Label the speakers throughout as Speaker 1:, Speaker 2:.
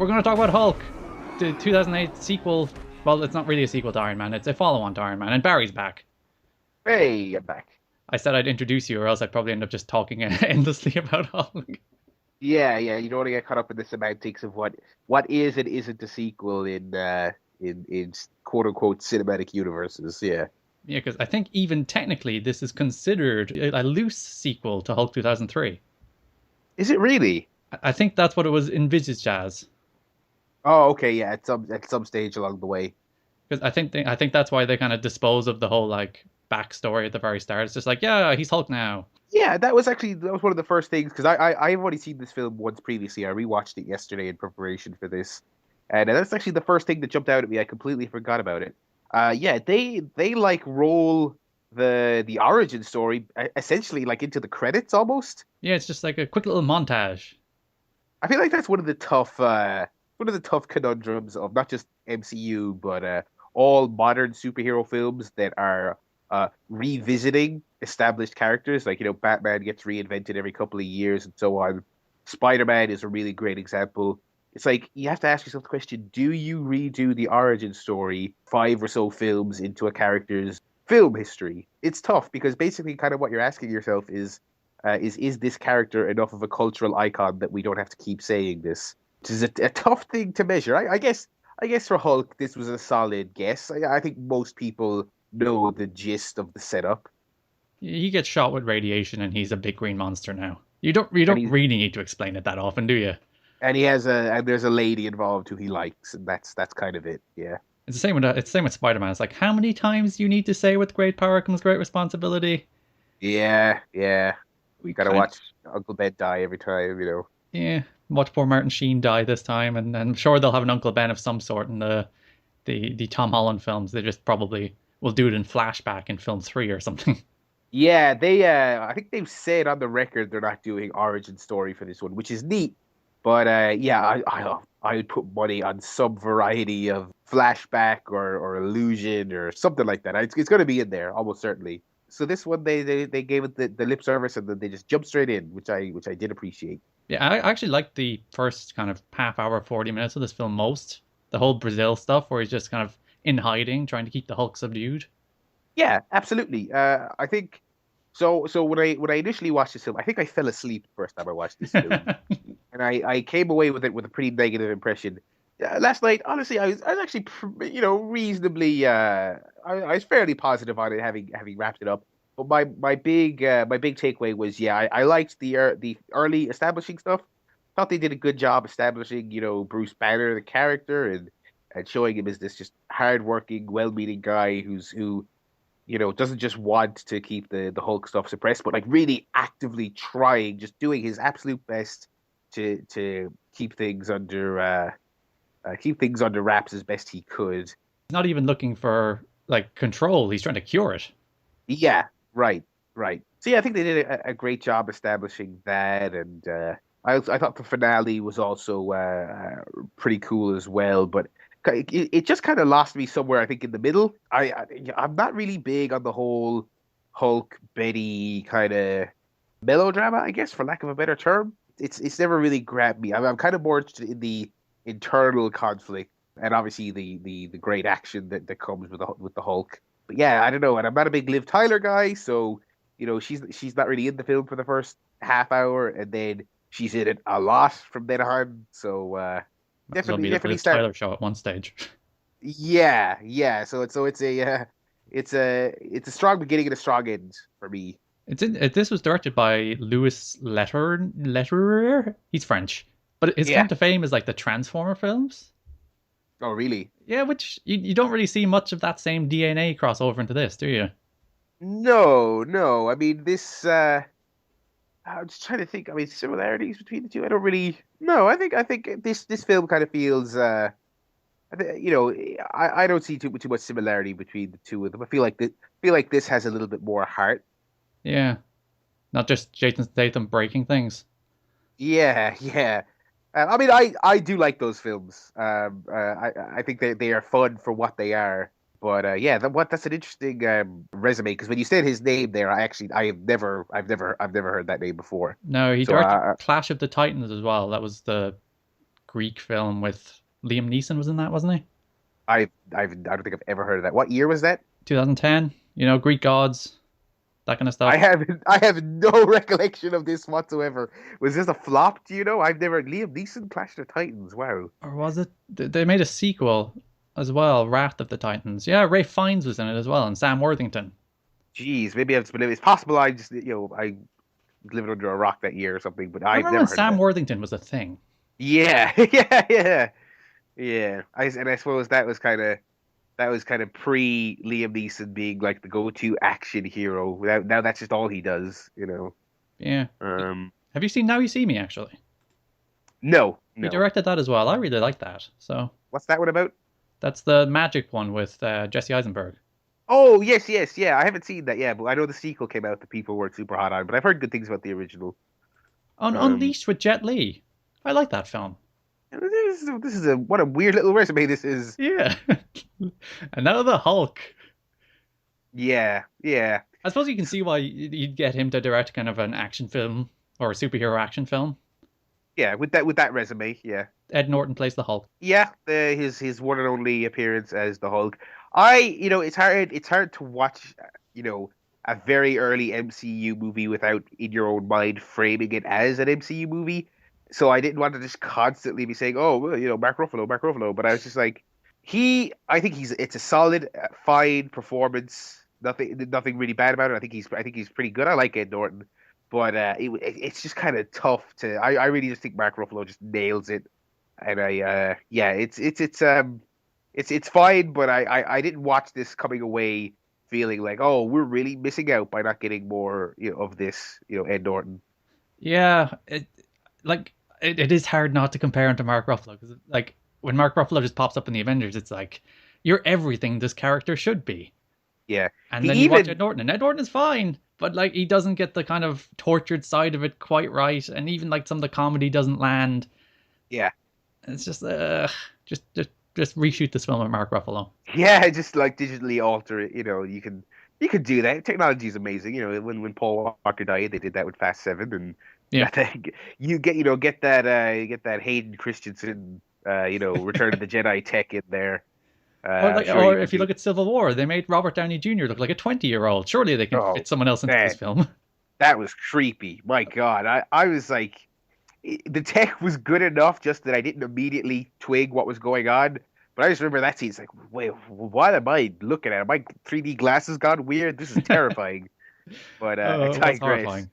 Speaker 1: we're going to talk about Hulk, the 2008 sequel. Well, it's not really a sequel to Iron Man, it's a follow-on to Iron Man, and Barry's back.
Speaker 2: Hey, I'm back.
Speaker 1: I said I'd introduce you, or else I'd probably end up just talking endlessly about Hulk.
Speaker 2: Yeah. You don't want to get caught up in the semantics of what is and isn't a sequel in quote unquote cinematic universes. Yeah.
Speaker 1: Yeah, because I think even technically this is considered a loose sequel to Hulk 2003.
Speaker 2: Is it really?
Speaker 1: I think that's what it was envisaged as.
Speaker 2: Oh, okay. Yeah. At some stage along the way.
Speaker 1: Because I think that's why they kind of dispose of the whole like backstory at the very start. It's just like, yeah, he's Hulk now.
Speaker 2: Yeah, that was one of the first things because I've already seen this film once previously. I rewatched it yesterday in preparation for this, and that's actually the first thing that jumped out at me. I completely forgot about it. Yeah, they like roll the origin story essentially like into the credits almost.
Speaker 1: Yeah, it's just like a quick little montage.
Speaker 2: I feel like that's one of the tough conundrums of not just MCU but all modern superhero films that are revisiting established characters. Like Batman gets reinvented every couple of years and so on. Spider-Man is a really great example. It's like you have to ask yourself the question: do you redo the origin story five or so films into a character's film history? It's tough because basically, kind of what you're asking yourself is this character enough of a cultural icon that we don't have to keep saying this? Which is a tough thing to measure. I guess for Hulk, this was a solid guess. I think most people know the gist of the setup,
Speaker 1: He gets shot with radiation, and he's a big green monster now. You
Speaker 2: and
Speaker 1: don't
Speaker 2: he
Speaker 1: really need to explain it that often, do you?
Speaker 2: and he has and there's a lady involved who he likes, and that's kind of it. Yeah,
Speaker 1: It's the same with Spider-Man. It's like how many times do you need to say with great power comes great responsibility?
Speaker 2: yeah. We
Speaker 1: We
Speaker 2: gotta
Speaker 1: kind
Speaker 2: watch Uncle Ben die every time.
Speaker 1: Yeah, watch poor Martin Sheen die this time, and I'm sure they'll have an Uncle Ben of some sort in the Tom Holland films. They just probably will do it in flashback in film three or something.
Speaker 2: Yeah, I think they've said on the record they're not doing origin story for this one, which is neat. But yeah, I would put money on some variety of flashback or illusion or something like that. It's going to be in there almost certainly. So this one they gave it the lip service and then they just jumped straight in, which I did appreciate.
Speaker 1: Yeah, I actually like the first kind of half hour, 40 minutes of this film most. The whole Brazil stuff, where he's just kind of in hiding, trying to keep the Hulk subdued.
Speaker 2: Yeah, absolutely. I think so. So when I initially watched this film, I think I fell asleep the first time I watched this film, and I came away with it with a pretty negative impression. Last night, honestly, I was actually reasonably I was fairly positive on it having wrapped it up. But my big takeaway was I liked the early establishing stuff. Thought they did a good job establishing Bruce Banner the character and showing him as this just hardworking, well-meaning guy who doesn't just want to keep the Hulk stuff suppressed, but like really actively trying, just doing his absolute best to keep things under wraps as best he could.
Speaker 1: He's not even looking for like control; he's trying to cure it.
Speaker 2: Yeah, right, right. So yeah, I think they did a great job establishing that, and I thought the finale was also pretty cool as well. But it just kind of lost me somewhere, I think, in the middle. I'm not really big on the whole Hulk Betty kind of melodrama, I guess, for lack of a better term. It's never really grabbed me. I'm kind of more interested in the internal conflict and obviously the great action that comes with the Hulk. But yeah, I don't know, and I'm not a big Liv Tyler guy, so she's not really in the film for the first half hour, and then she's in it a lot from then on. So
Speaker 1: Might as well
Speaker 2: definitely
Speaker 1: be the
Speaker 2: definitely
Speaker 1: Liv
Speaker 2: start.
Speaker 1: Tyler show at one stage.
Speaker 2: Yeah. So it's a strong beginning and a strong end for me.
Speaker 1: This was directed by Louis Letterer. He's French, but his
Speaker 2: Yeah.
Speaker 1: claim to fame is like the Transformer films.
Speaker 2: Oh, really?
Speaker 1: Yeah, which you don't really see much of that same DNA crossover into this, do you?
Speaker 2: No. I mean, this. I'm just trying to think. I mean, similarities between the two. I don't really. No, I think this film kind of feels. I don't see too much similarity between the two of them. I feel like this has a little bit more heart.
Speaker 1: Yeah, not just Jason Statham breaking things.
Speaker 2: Yeah. I mean, I do like those films. I think they are fun for what they are. But yeah, that's an interesting resume because when you said his name there, I've never heard that name before.
Speaker 1: No, he
Speaker 2: So
Speaker 1: directed Clash of the Titans as well. That was the Greek film with Liam Neeson was in that, wasn't he?
Speaker 2: I don't think I've ever heard of that. What year was that?
Speaker 1: 2010. You know, Greek gods, that kind of stuff.
Speaker 2: I have no recollection of this whatsoever. Was this a flop? Do you know? I've never Liam Neeson Clash of the Titans. Wow.
Speaker 1: Or was it? They made a sequel as well, Wrath of the Titans. Yeah, Ray Fiennes was in it as well, and Sam Worthington.
Speaker 2: Jeez, maybe it's possible I just I lived under a rock that year or something, but
Speaker 1: I
Speaker 2: I've
Speaker 1: remember when
Speaker 2: never heard of
Speaker 1: Sam
Speaker 2: that.
Speaker 1: Worthington was a thing.
Speaker 2: Yeah, yeah. I suppose that was kind of pre Liam Neeson being like the go-to action hero. Now that's just all he does, you know.
Speaker 1: Yeah.
Speaker 2: Um,
Speaker 1: Have you seen Now You See Me, actually?
Speaker 2: no,
Speaker 1: He
Speaker 2: no.
Speaker 1: directed that as well. I really like that. So
Speaker 2: What's that one about?
Speaker 1: that's the magic one with Jesse Eisenberg.
Speaker 2: Oh, yes, yeah. I haven't seen that yet, but I know the sequel came out that people weren't super hot on, but I've heard good things about the original. Um,
Speaker 1: Unleashed with Jet Li. I like that film.
Speaker 2: this is a what a weird little resume this is.
Speaker 1: Yeah. And now the Hulk.
Speaker 2: Yeah.
Speaker 1: I suppose you can see why you'd get him to direct kind of an action film or a superhero action film.
Speaker 2: Yeah, with that resume, yeah.
Speaker 1: Ed Norton plays the Hulk.
Speaker 2: Yeah, his one and only appearance as the Hulk. It's hard to watch, a very early MCU movie without in your own mind framing it as an MCU movie. So I didn't want to just constantly be saying, "Oh, well, Mark Ruffalo, Mark Ruffalo," but I was just like, I think it's a solid, fine performance. Nothing really bad about it. I think he's pretty good. I like Ed Norton, but it's just kind of tough to. I really just think Mark Ruffalo just nails it, and yeah, it's fine, but I didn't watch this coming away feeling like, oh, we're really missing out by not getting more of this, Ed Norton.
Speaker 1: Yeah, it is hard not to compare him to Mark Ruffalo because like when Mark Ruffalo just pops up in the Avengers, it's like you're everything this character should be.
Speaker 2: Yeah,
Speaker 1: And
Speaker 2: he
Speaker 1: then you watch
Speaker 2: even
Speaker 1: Ed Norton, and Ed Norton is fine, but like he doesn't get the kind of tortured side of it quite right, and even like some of the comedy doesn't land.
Speaker 2: yeah
Speaker 1: It's just just reshoot this film with Mark Ruffalo.
Speaker 2: yeah just like digitally alter it. You can do that. Technology is amazing. When Paul Walker died, they did that with Fast Seven, and
Speaker 1: Yeah.
Speaker 2: that you get that Hayden Christensen Return of the Jedi tech in there.
Speaker 1: Or
Speaker 2: I'm
Speaker 1: like,
Speaker 2: sure you
Speaker 1: or
Speaker 2: could
Speaker 1: if you
Speaker 2: do.
Speaker 1: look at Civil War, they made Robert Downey Jr. look like a 20-year-old. Surely they can
Speaker 2: Oh
Speaker 1: fit someone else into this
Speaker 2: man,
Speaker 1: film.
Speaker 2: that was creepy. My God, I was like, the tech was good enough, just that I didn't immediately twig what was going on. But I just remember that scene. It's like, wait, what am I looking at? My 3D glasses gone weird. This is terrifying. But I
Speaker 1: Oh, it was
Speaker 2: digress.
Speaker 1: horrifying.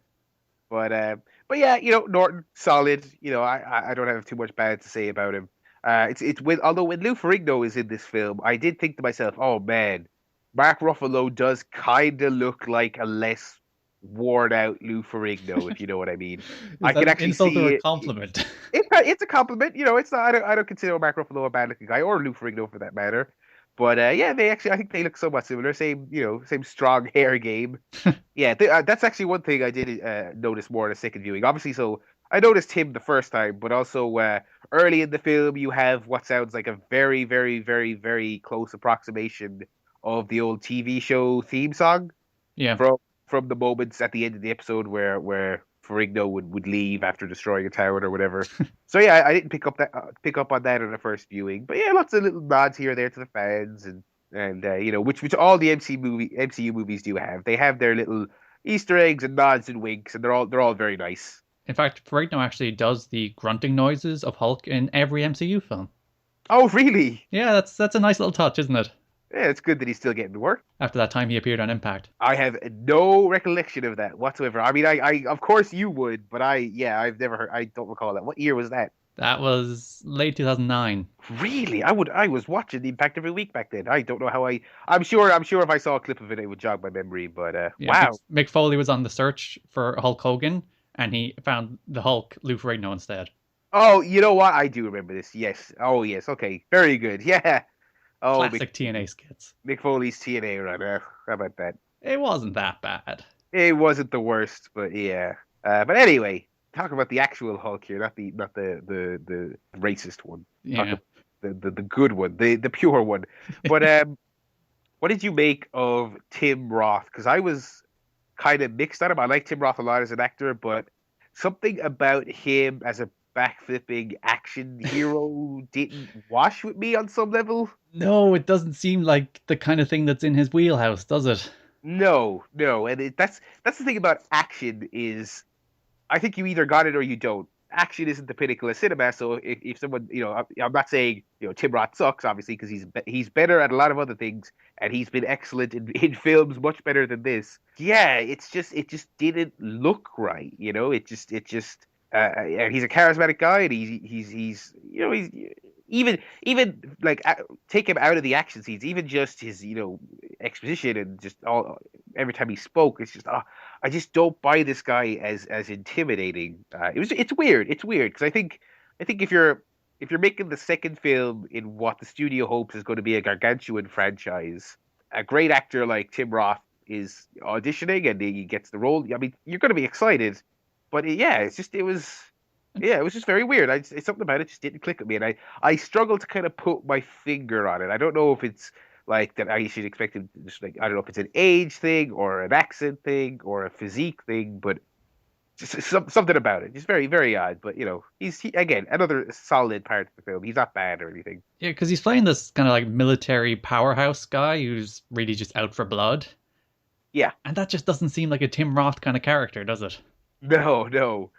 Speaker 2: But uh, but yeah, Norton solid. I don't have too much bad to say about him. It's with although when Lou Ferrigno is in this film, I did think to myself, oh man, Mark Ruffalo does kind of look like a less worn out Lou Ferrigno, if you know what I mean.
Speaker 1: Is
Speaker 2: I
Speaker 1: that
Speaker 2: can
Speaker 1: an
Speaker 2: actually
Speaker 1: insult or
Speaker 2: see
Speaker 1: a
Speaker 2: it.
Speaker 1: compliment?
Speaker 2: It's a compliment. It's not. I don't consider Mark Ruffalo a bad looking guy, or Lou Ferrigno for that matter. But yeah, I think they look somewhat similar. Same strong hair game. Yeah, that's actually one thing I did notice more in a second viewing. Obviously, so I noticed him the first time, but also early in the film, you have what sounds like a very, very, very, very close approximation of the old TV show theme song
Speaker 1: Yeah.
Speaker 2: from the moments at the end of the episode where Ferrigno would leave after destroying a town or whatever. So yeah, I didn't pick up on that in the first viewing, but yeah, lots of little nods here and there to the fans and which all the MCU movies do have. They have their little Easter eggs and nods and winks, and they're all very nice.
Speaker 1: In fact, Ferrigno actually does the grunting noises of Hulk in every MCU film.
Speaker 2: Oh, really?
Speaker 1: Yeah, that's a nice little touch, isn't it?
Speaker 2: Yeah, it's good that he's still getting to work.
Speaker 1: After that time he appeared on Impact.
Speaker 2: I have no recollection of that whatsoever. I mean, I of course you would, but I've never heard. I don't recall that. What year was that?
Speaker 1: That was late 2009.
Speaker 2: Really? I was watching the Impact every week back then. I don't know how I'm sure if I saw a clip of it, it would jog my memory. But
Speaker 1: Yeah,
Speaker 2: wow.
Speaker 1: Mick Foley was on the search for Hulk Hogan, and he found the Hulk Lou Ferrigno instead.
Speaker 2: Oh, you know what? I do remember this. Yes. Oh, yes. Okay. Very good. Yeah. Oh,
Speaker 1: Classic TNA skits.
Speaker 2: Mick Foley's TNA run. How about that?
Speaker 1: It wasn't that bad.
Speaker 2: It wasn't the worst, but yeah. But anyway, talk about the actual Hulk here, not the racist one. Talk
Speaker 1: Yeah.
Speaker 2: about the good one, the pure one. But what did you make of Tim Roth? Because I was kind of mixed on him. I like Tim Roth a lot as an actor, but something about him as a backflipping action hero didn't wash with me on some level.
Speaker 1: No, it doesn't seem like the kind of thing that's in his wheelhouse, does it?
Speaker 2: No, no, and that's the thing about action is I think you either got it or you don't. Action isn't the pinnacle of cinema, so if someone, I'm not saying Tim Roth sucks, obviously, because he's better at a lot of other things, and he's been excellent in films, much better than this. Yeah, it just didn't look right, it just and he's a charismatic guy, and he's even like take him out of the action scenes, even just his exposition and just all every time he spoke, it's just I just don't buy this guy as intimidating. It's weird. It's weird because I think if you're making the second film in what the studio hopes is going to be a gargantuan franchise, a great actor like Tim Roth is auditioning and he gets the role. I mean, you're going to be excited, but yeah, it was just very weird. It's something about it just didn't click with me, and I struggle to kind of put my finger on it. I don't know if it's like that I should expect him to just like I don't know if it's an age thing or an accent thing or a physique thing, but just something about it, just very very odd. But again another solid part of the film. He's not bad or anything.
Speaker 1: Yeah, because he's playing this kind of like military powerhouse guy who's really just out for blood.
Speaker 2: Yeah,
Speaker 1: And that just doesn't seem like a Tim Roth kind of character, does it?
Speaker 2: no, no.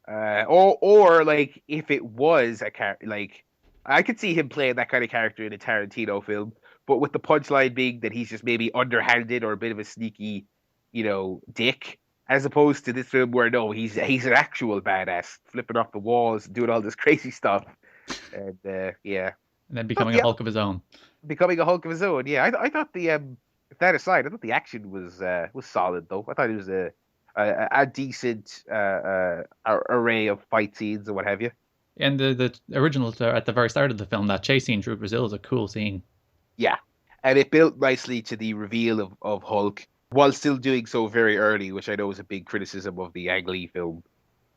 Speaker 2: Or like if it was a character, like I could see him playing that kind of character in a Tarantino film, but with the punchline being that he's just maybe underhanded or a bit of a sneaky, dick, as opposed to this film where no, he's an actual badass, flipping off the walls, doing all this crazy stuff, and yeah,
Speaker 1: And then
Speaker 2: but
Speaker 1: becoming a
Speaker 2: yeah,
Speaker 1: Hulk of his own.
Speaker 2: becoming a Hulk of his own. Yeah, I thought that aside, I thought the action was solid though. I thought it was a decent array of fight scenes and what have you.
Speaker 1: And the original at the very start of the film, that chase scene through Brazil is a cool scene.
Speaker 2: Yeah, and it built nicely to the reveal of Hulk while still doing so very early, which I know is a big criticism of the Ang Lee film.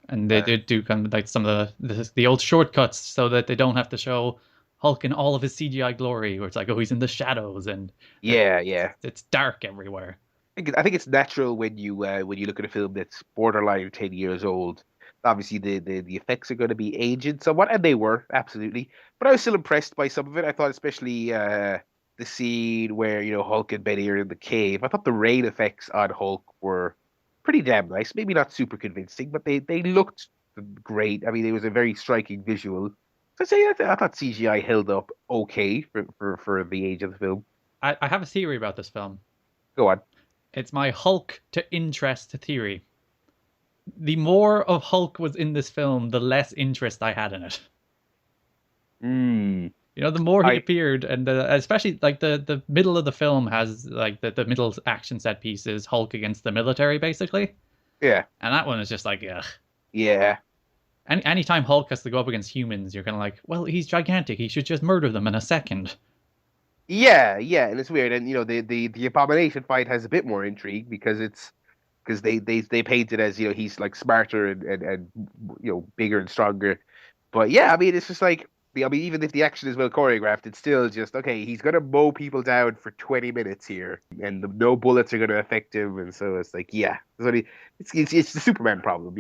Speaker 1: And they
Speaker 2: Uh,
Speaker 1: did do kind of like some of the old shortcuts so that they don't have to show Hulk in all of his CGI glory, where it's like, oh, he's in the shadows and
Speaker 2: yeah, yeah.
Speaker 1: it's dark everywhere.
Speaker 2: I think it's natural when you look at a film that's borderline 10 years old. Obviously, the effects are going to be aged somewhat, and they were absolutely. But I was still impressed by some of it. I thought, especially the scene where Hulk and Betty are in the cave. I thought the rain effects on Hulk were pretty damn nice. Maybe not super convincing, but they looked great. I mean, it was a very striking visual. So I'd say I thought CGI held up okay for the age of the film.
Speaker 1: I have a theory about this film.
Speaker 2: Go on.
Speaker 1: It's my Hulk to interest theory. The more of Hulk was in this film, the less interest I had in it.
Speaker 2: Hmm.
Speaker 1: The more he
Speaker 2: I
Speaker 1: appeared, and especially like the middle of the film has like the middle action set pieces, Hulk against the military, basically.
Speaker 2: Yeah.
Speaker 1: And that one is just like, ugh.
Speaker 2: Yeah.
Speaker 1: Anytime Hulk has to go up against humans, you're kind of like, well, he's gigantic. He should just murder them in a second.
Speaker 2: Yeah, yeah, and it's weird, and the abomination fight has a bit more intrigue because they paint it as he's like smarter and bigger and stronger, but yeah, I mean it's just like I mean even if the action is well choreographed, it's still just okay. He's gonna mow people down for 20 minutes here, and no bullets are gonna affect him, and so it's like yeah, it's the Superman problem.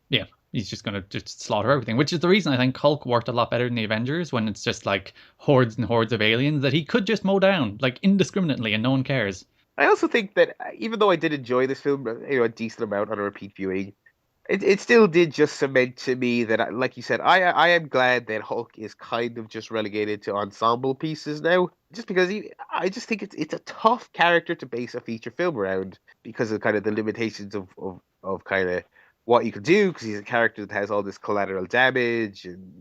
Speaker 1: Yeah, he's just gonna just slaughter everything, which is the reason I think Hulk worked a lot better than the Avengers when it's just like hordes and hordes of aliens that he could just mow down like indiscriminately and no one cares.
Speaker 2: I also think that even though I did enjoy this film, a decent amount on a repeat viewing, it still did just cement to me that, like you said, I am glad that Hulk is kind of just relegated to ensemble pieces now, just because I just think it's a tough character to base a feature film around because of kind of the limitations of kind of what you can do because he's a character that has all this collateral damage and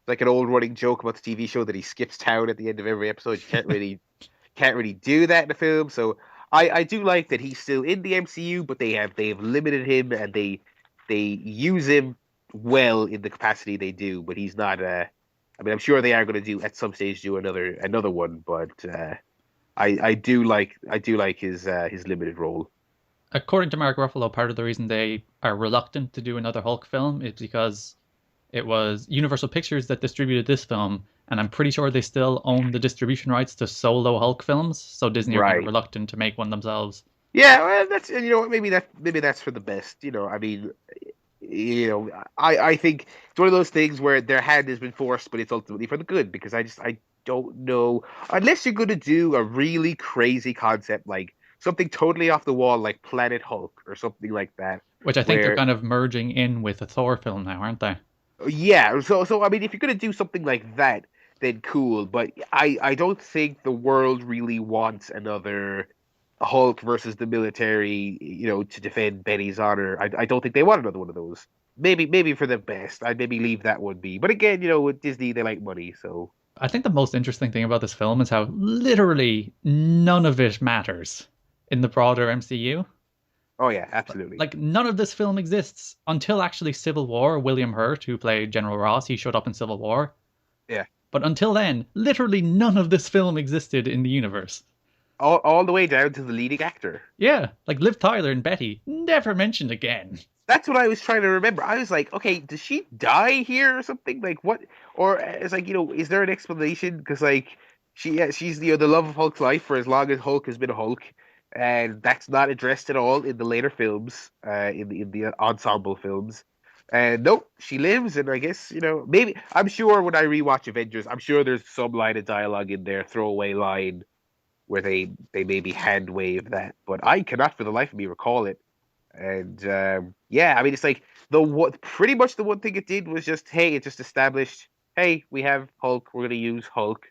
Speaker 2: like an old running joke about the TV show that he skips town at the end of every episode. You can't really do that in a film. So I do like that he's still in the MCU, but they have limited him and they use him well in the capacity they do. But he's not. I mean, I'm sure they are going to do at some stage do another one, but I do like his limited role.
Speaker 1: According to Mark Ruffalo, part of the reason they are reluctant to do another Hulk film is because it was Universal Pictures that distributed this film, and I'm pretty sure they still own the distribution rights to solo Hulk films, so Disney are kind of
Speaker 2: Right.
Speaker 1: reluctant to make one themselves.
Speaker 2: Yeah, well, that's and maybe that's for the best. I mean, I think it's one of those things where their hand has been forced, but it's ultimately for the good because I don't know unless you're going to do a really crazy concept like something totally off the wall like Planet Hulk or something like that,
Speaker 1: Which I think they're
Speaker 2: where
Speaker 1: kind of merging in with a Thor film now, aren't they?
Speaker 2: yeah, so I mean, if you're gonna do something like that, then cool. But I don't think the world really wants another Hulk versus the military, to defend Betty's honor. I don't think they want another one of those. Maybe for the best. I'd maybe leave that one be. But again, with Disney, they like money, so
Speaker 1: I think the most interesting thing about this film is how literally none of it matters in the broader MCU.
Speaker 2: oh yeah, absolutely.
Speaker 1: Like none of this film exists until actually Civil War. William Hurt, who played General Ross, he showed up in Civil War.
Speaker 2: Yeah.
Speaker 1: But until then, literally none of this film existed in the universe.
Speaker 2: All the way down to the leading actor.
Speaker 1: Yeah, like Liv Tyler and Betty, never mentioned again.
Speaker 2: That's what I was trying to remember. I was like, okay, does she die here or something? Like what? Or it's like, is there an explanation? Because like she's the love of Hulk's life for as long as Hulk has been a Hulk, and that's not addressed at all in the later films, in the ensemble films. And nope, she lives, and I guess maybe I'm sure when I rewatch Avengers, I'm sure there's some line of dialogue in there, throwaway line where they maybe hand wave that, but I cannot for the life of me recall it. And yeah, I mean, it's like what pretty much the one thing it did was just, hey, it just established, hey, we have Hulk, we're gonna use Hulk.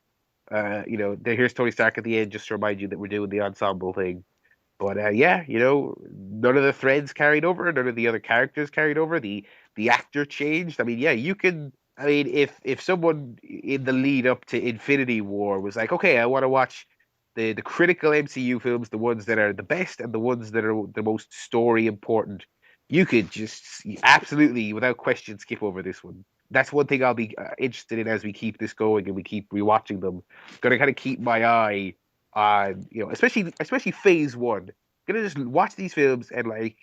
Speaker 2: Here's Tony Stark at the end, just to remind you that we're doing the ensemble thing. But yeah, none of the threads carried over, none of the other characters carried over. The actor changed. I mean, yeah, you can. I mean, if someone in the lead up to Infinity War was like, okay, I want to watch the critical MCU films, the ones that are the best and the ones that are the most story important, you could just absolutely, without question, skip over this one. That's one thing I'll be interested in as we keep this going and we keep rewatching them. Going to kind of keep my eye on, especially Phase One. Gonna just watch these films and like,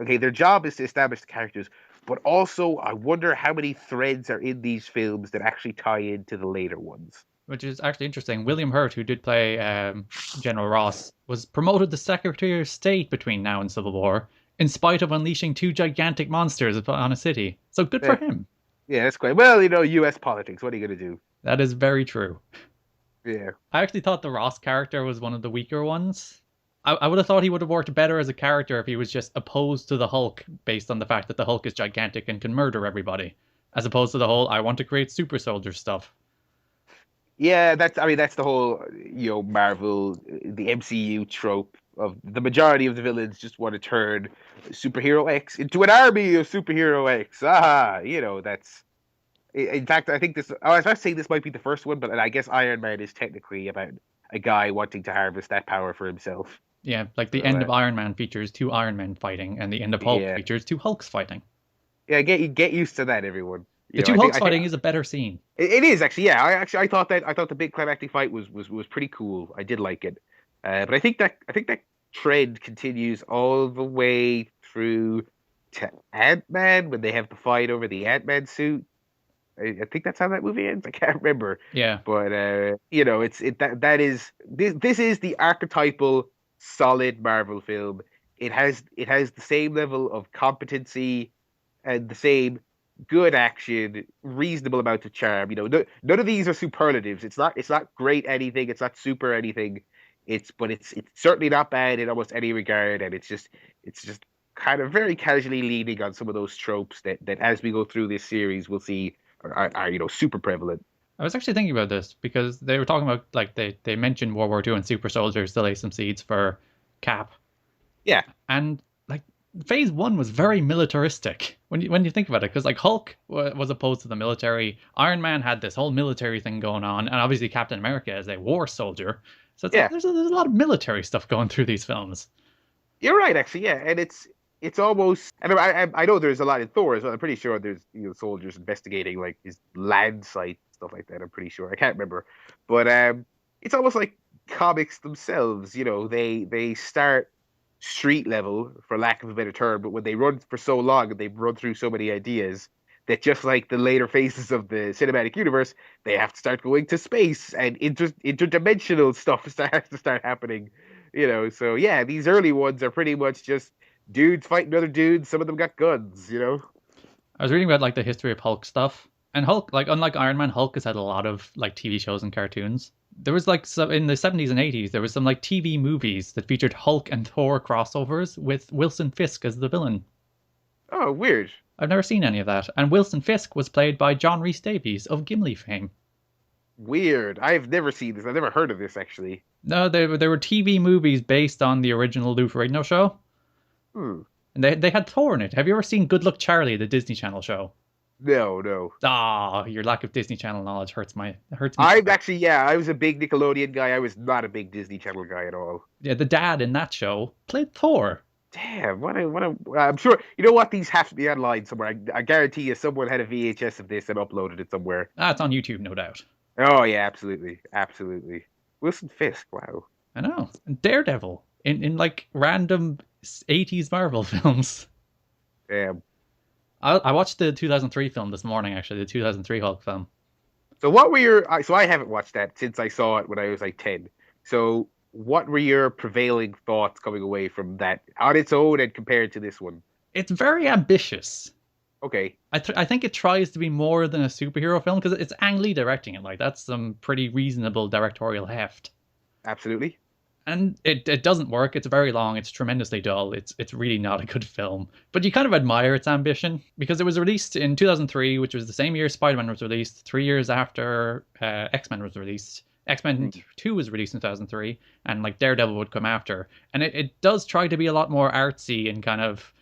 Speaker 2: okay, their job is to establish the characters, but also I wonder how many threads are in these films that actually tie into the later ones.
Speaker 1: Which is actually interesting. William Hurt, who did play General Ross, was promoted to Secretary of State between now and Civil War, in spite of unleashing two gigantic monsters upon a city. So good for
Speaker 2: Yeah,
Speaker 1: him.
Speaker 2: yeah, that's great. Well, U.S. politics. What are you gonna do?
Speaker 1: That is very true.
Speaker 2: Yeah.
Speaker 1: I actually thought the Ross character was one of the weaker ones. I would have thought he would have worked better as a character if he was just opposed to the Hulk based on the fact that the Hulk is gigantic and can murder everybody, as opposed to the whole I want to create super soldier stuff.
Speaker 2: Yeah, that's the whole Marvel, the MCU trope of the majority of the villains just want to turn superhero X into an army of superhero X. That's in fact I think this. I was about to say this might be the first one, but I guess Iron Man is technically about a guy wanting to harvest that power for himself.
Speaker 1: Yeah, like the
Speaker 2: So,
Speaker 1: end of Iron Man features two Iron Men fighting, and the end of Hulk
Speaker 2: yeah,
Speaker 1: features two Hulks fighting.
Speaker 2: yeah, get used to that, everyone.
Speaker 1: The two Hulks fighting is a better scene.
Speaker 2: It is actually, yeah. I thought the big climactic fight was pretty cool. I did like it, but I think that trend continues all the way through to Ant-Man when they have the fight over the Ant-Man suit. I think that's how that movie ends. I can't remember,
Speaker 1: Yeah,
Speaker 2: but it's that is this is the archetypal solid Marvel film. It has the same level of competency and the same good action, reasonable amount of charm. None of these are superlatives. It's not great anything. It's not super anything. But it's certainly not bad in almost any regard, and it's just kind of very casually leaning on some of those tropes that as we go through this series we'll see are super prevalent.
Speaker 1: I was actually thinking about this because they were talking about like they mentioned World War II and super soldiers to lay some seeds for Cap,
Speaker 2: Yeah,
Speaker 1: and like Phase One was very militaristic when you think about it, because like Hulk was opposed to the military, Iron Man had this whole military thing going on, and obviously Captain America is a war soldier. So it's like
Speaker 2: yeah.
Speaker 1: there's a lot of military stuff going through these films.
Speaker 2: You're right, actually. Yeah, and it's almost. And I know there's a lot in Thor as well. I'm pretty sure there's soldiers investigating like his land site stuff like that. I'm pretty sure. I can't remember, but it's almost like comics themselves. They start street level, for lack of a better term, but when they run for so long and they've run through so many ideas that just like the later phases of the cinematic universe, they have to start going to space and interdimensional stuff has to start happening. So yeah, these early ones are pretty much just dudes fighting other dudes. Some of them got guns.
Speaker 1: I was reading about like the history of Hulk stuff, and Hulk, like unlike Iron Man, Hulk has had a lot of like TV shows and cartoons. There was like some in the 70s and 80s. There was some like TV movies that featured Hulk and Thor crossovers with Wilson Fisk as the villain.
Speaker 2: Oh, weird.
Speaker 1: I've never seen any of that, and Wilson Fisk was played by John Rhys Davies of Gimli fame.
Speaker 2: Weird. I've never seen this. I've never heard of this actually.
Speaker 1: No, there were TV movies based on the original Lou Ferrigno show,
Speaker 2: Hmm.
Speaker 1: and they had Thor in it. Have you ever seen Good Luck Charlie, the Disney Channel show?
Speaker 2: No, no.
Speaker 1: Ah, your lack of Disney Channel knowledge hurts me.
Speaker 2: I'm actually, yeah, I was a big Nickelodeon guy. I was not a big Disney Channel guy at all.
Speaker 1: Yeah, the dad in that show played Thor.
Speaker 2: Damn, I'm sure, you know what? These have to be online somewhere. I guarantee you someone had a VHS of this and uploaded it somewhere.
Speaker 1: Ah, it's on YouTube, no doubt.
Speaker 2: Oh, yeah, absolutely. Absolutely. Wilson Fisk, wow.
Speaker 1: I know. And Daredevil in like random 80s Marvel films.
Speaker 2: Damn.
Speaker 1: I watched the 2003 film this morning, actually, the 2003 Hulk film.
Speaker 2: So what were your, so I haven't watched that since I saw it when I was like 10. So what were your prevailing thoughts coming away from that on its own and compared to this one?
Speaker 1: It's very ambitious.
Speaker 2: Okay.
Speaker 1: I think it tries to be more than a superhero film because it's Ang Lee directing it. Like, that's some pretty reasonable directorial heft.
Speaker 2: Absolutely.
Speaker 1: And it doesn't work. It's very long. It's tremendously dull. It's really not a good film. But you kind of admire its ambition because it was released in 2003, which was the same year Spider-Man was released, 3 years after X-Men was released. X-Men 2 was released in 2003, and like Daredevil would come after. And it does try to be a lot more artsy and kind of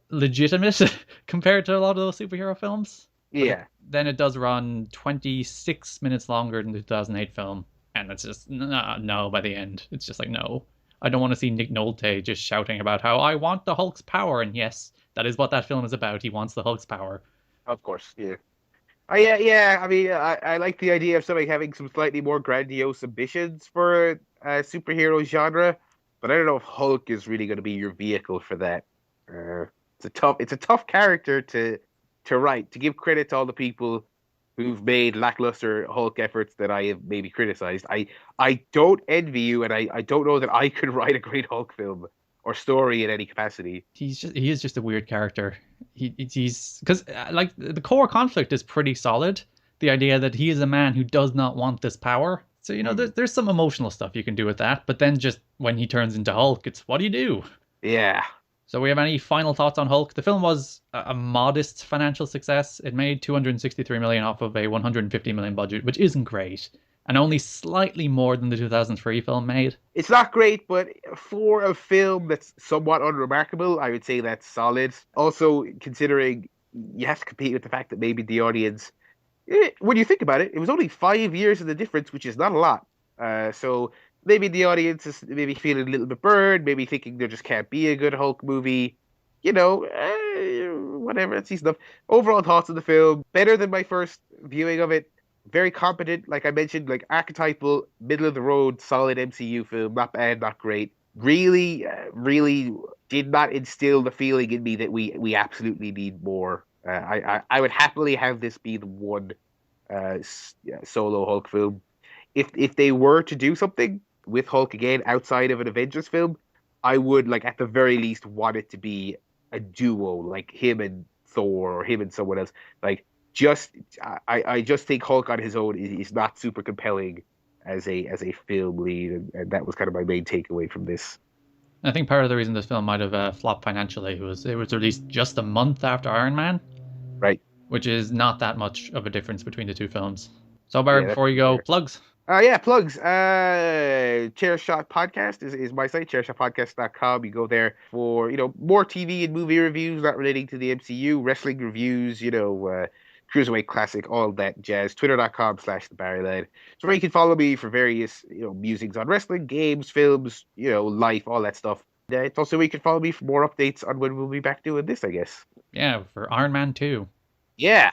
Speaker 1: legitimate compared to a lot of those superhero films.
Speaker 2: Yeah.
Speaker 1: Then it does run 26 minutes longer than the 2008 film. And it's just, no, by the end. It's just like, no. I don't want to see Nick Nolte just shouting about how I want the Hulk's power. And yes, that is what that film is about. He wants the Hulk's power.
Speaker 2: Of course, yeah. Yeah. I mean, I like the idea of somebody having some slightly more grandiose ambitions for a superhero genre, but I don't know if Hulk is really going to be your vehicle for that. It's a tough character to write. To give credit to all the people who've made lackluster Hulk efforts that I have maybe criticized. I don't envy you, and I don't know that I could write a great Hulk film or story in any capacity.
Speaker 1: He is just a weird character. He's because like the core conflict is pretty solid. The idea that he is a man who does not want this power. So there's some emotional stuff you can do with that, but then just when he turns into Hulk, it's what do you do?
Speaker 2: Yeah.
Speaker 1: So we have any final thoughts on Hulk? The film was a modest financial success. It made 263 million off of a 150 million budget, which isn't great, and only slightly more than the 2003 film made.
Speaker 2: It's not great, but for a film that's somewhat unremarkable, I would say that's solid. Also, considering you have to compete with the fact that maybe the audience, when you think about it, it was only 5 years of the difference, which is not a lot. So maybe the audience is maybe feeling a little bit burned, maybe thinking there just can't be a good Hulk movie. Whatever, that's easy enough. Overall thoughts of the film, better than my first viewing of it. Very competent, like I mentioned, like archetypal, middle of the road, solid MCU film. Not bad, not great. Really, really did not instill the feeling in me that we absolutely need more. I would happily have this be the one solo Hulk film. If they were to do something with Hulk again outside of an Avengers film, I would like at the very least want it to be a duo, like him and Thor or him and someone else. Like I just think Hulk on his own is not super compelling as a film lead, and that was kind of my main takeaway from this.
Speaker 1: I think part of the reason this film might have flopped financially was it was released just a month after Iron Man,
Speaker 2: Right.
Speaker 1: which is not that much of a difference between the two films. So, Barry, before you go, plugs.
Speaker 2: Yeah, plugs. Chairshot Podcast is my site, chairshotpodcast.com. You go there for, more TV and movie reviews not relating to the MCU, wrestling reviews, Cruiserweight Classic, all that jazz. Twitter.com/thebarrylad. So where you can follow me for various, musings on wrestling, games, films, life, all that stuff. It's also where you can follow me for more updates on when we'll be back doing this, I guess.
Speaker 1: Yeah, for Iron Man 2.
Speaker 2: Yeah.